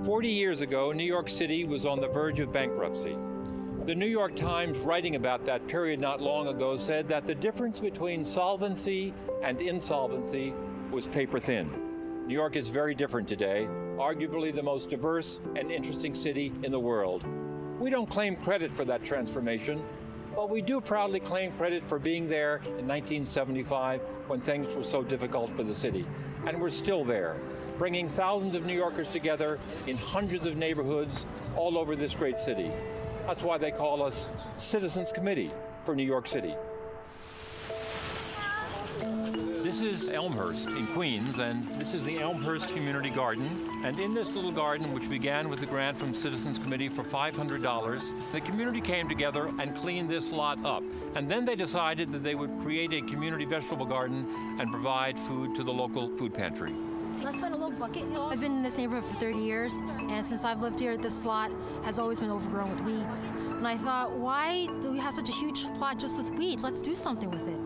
40 years ago, New York City was on the verge of bankruptcy. The New York Times, writing about that period not long ago, said that the difference between solvency and insolvency was paper thin. New York is very different today, arguably the most diverse and interesting city in the world. We don't claim credit for that transformation, but we do proudly claim credit for being there in 1975 when things were so difficult for the city. And we're still there, bringing thousands of New Yorkers together in hundreds of neighborhoods all over this great city. That's why they call us Citizens Committee for New York City. This is Elmhurst in Queens, and this is the Elmhurst Community Garden. And in this little garden, which began with a grant from Citizens Committee for $500, the community came together and cleaned this lot up. And then they decided that they would create a community vegetable garden and provide food to the local food pantry. Let's find a little bucket. I've been in this neighborhood for 30 years, and since I've lived here, this lot has always been overgrown with weeds. And I thought, why do we have such a huge plot just with weeds? Let's do something with it.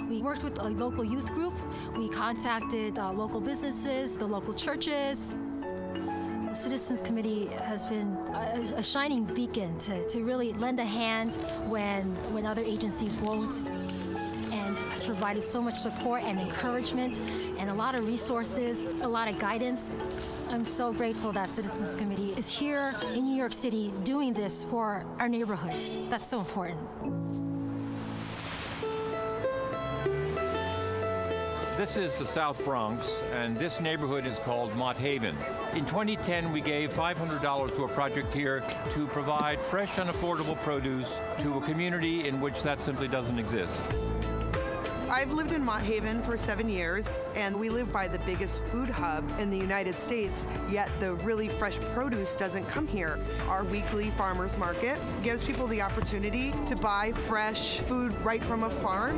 We worked with a local youth group. We contacted local businesses, the local churches. The Citizens Committee has been a shining beacon to really lend a hand when other agencies won't, and has provided so much support and encouragement and a lot of resources, a lot of guidance. I'm so grateful that Citizens Committee is here in New York City doing this for our neighborhoods. That's so important. This is the South Bronx, and this neighborhood is called Mott Haven. In 2010, we gave $500 to a project here to provide fresh and affordable produce to a community in which that simply doesn't exist. I've lived in Mott Haven for 7 years, and we live by the biggest food hub in the United States, yet the really fresh produce doesn't come here. Our weekly farmers market gives people the opportunity to buy fresh food right from a farm.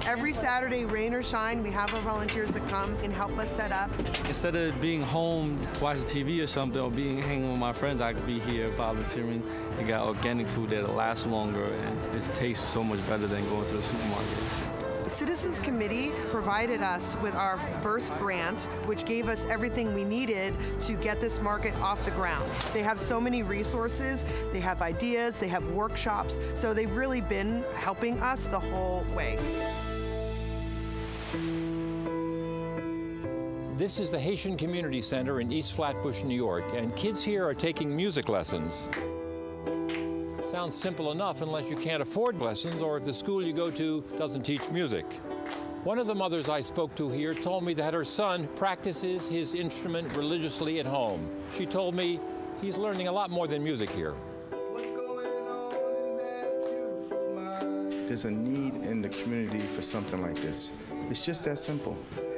Every Saturday, rain or shine, we have our volunteers that come and help us set up. Instead of being home, watching TV or something, or hanging with my friends, I could be here volunteering. They got organic food that'll last longer, and it tastes so much better than going to the supermarket. Citizens Committee provided us with our first grant, which gave us everything we needed to get this market off the ground. They have so many resources, they have ideas, they have workshops, so they've really been helping us the whole way. This is the Haitian Community Center in East Flatbush, New York, and kids here are taking music lessons. Sounds simple enough unless you can't afford lessons or if the school you go to doesn't teach music. One of the mothers I spoke to here told me that her son practices his instrument religiously at home. She told me he's learning a lot more than music here. There's a need in the community for something like this. It's just that simple.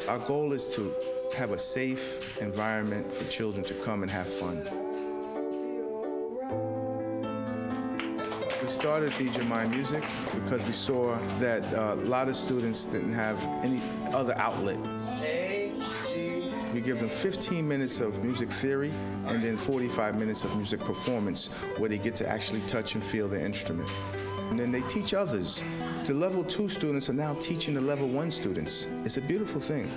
Our goal is to have a safe environment for children to come and have fun. We started Feed Your Mind Music because we saw that a lot of students didn't have any other outlet. We give them 15 minutes of music theory and then 45 minutes of music performance where they get to actually touch and feel the instrument. And then they teach others. The level 2 students are now teaching the level 1 students. It's a beautiful thing.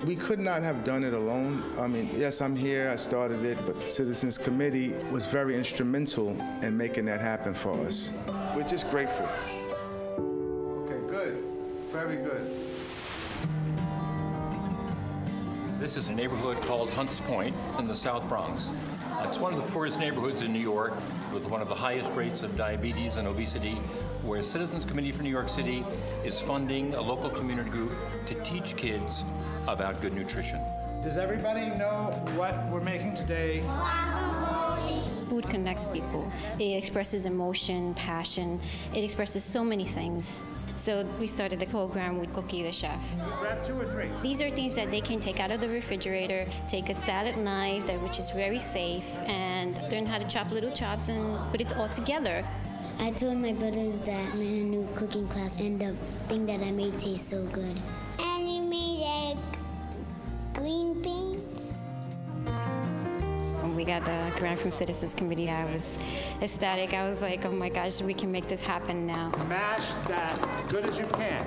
We could not have done it alone. I mean, yes, I'm here, I started it, but Citizens Committee was very instrumental in making that happen for us. We're just grateful. Okay, good. Very good. This is a neighborhood called Hunts Point in the South Bronx. It's one of the poorest neighborhoods in New York with one of the highest rates of diabetes and obesity, where Citizens Committee for New York City is funding a local community group to teach kids about good nutrition. Does everybody know what we're making today? Food connects people. It expresses emotion, passion. It expresses so many things. So we started the program with Cookie the Chef. Grab 2 or 3. These are things that they can take out of the refrigerator, take a salad knife, which is very safe, and learn how to chop little chops and put it all together. I told my brothers that I'm in a new cooking class, and the thing that I made tastes so good. And you made green beans. When we got the grant from Citizens Committee, I was ecstatic. I was like, oh my gosh, we can make this happen now. Mash that good as you can.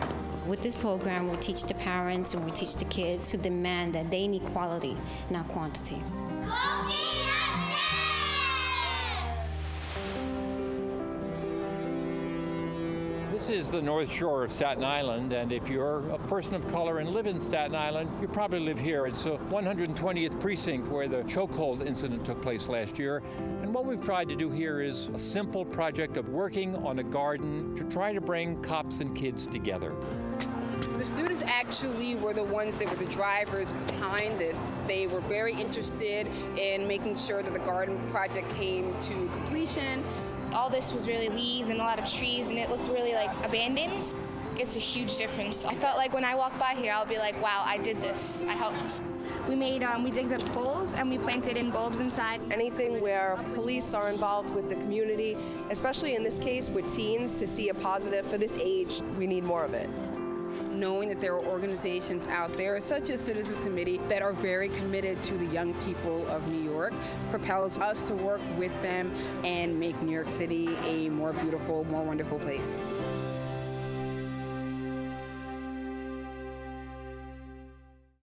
With this program, we teach the parents and we teach the kids to demand that they need quality, not quantity. This is the North Shore of Staten Island, and if you're a person of color and live in Staten Island, you probably live here. It's the 120th precinct where the chokehold incident took place last year. And what we've tried to do here is a simple project of working on a garden to try to bring cops and kids together. The students actually were the ones that were the drivers behind this. They were very interested in making sure that the garden project came to completion. All this was really weeds and a lot of trees, and it looked really like abandoned. It's a huge difference. I felt like when I walk by here, I'll be like, wow, I did this. I helped. We digged up holes and we planted in bulbs inside. Anything where police are involved with the community, especially in this case with teens, to see a positive for this age, we need more of it. Knowing that there are organizations out there, such as Citizens Committee, that are very committed to the young people of New York, propels us to work with them and make New York City a more beautiful, more wonderful place.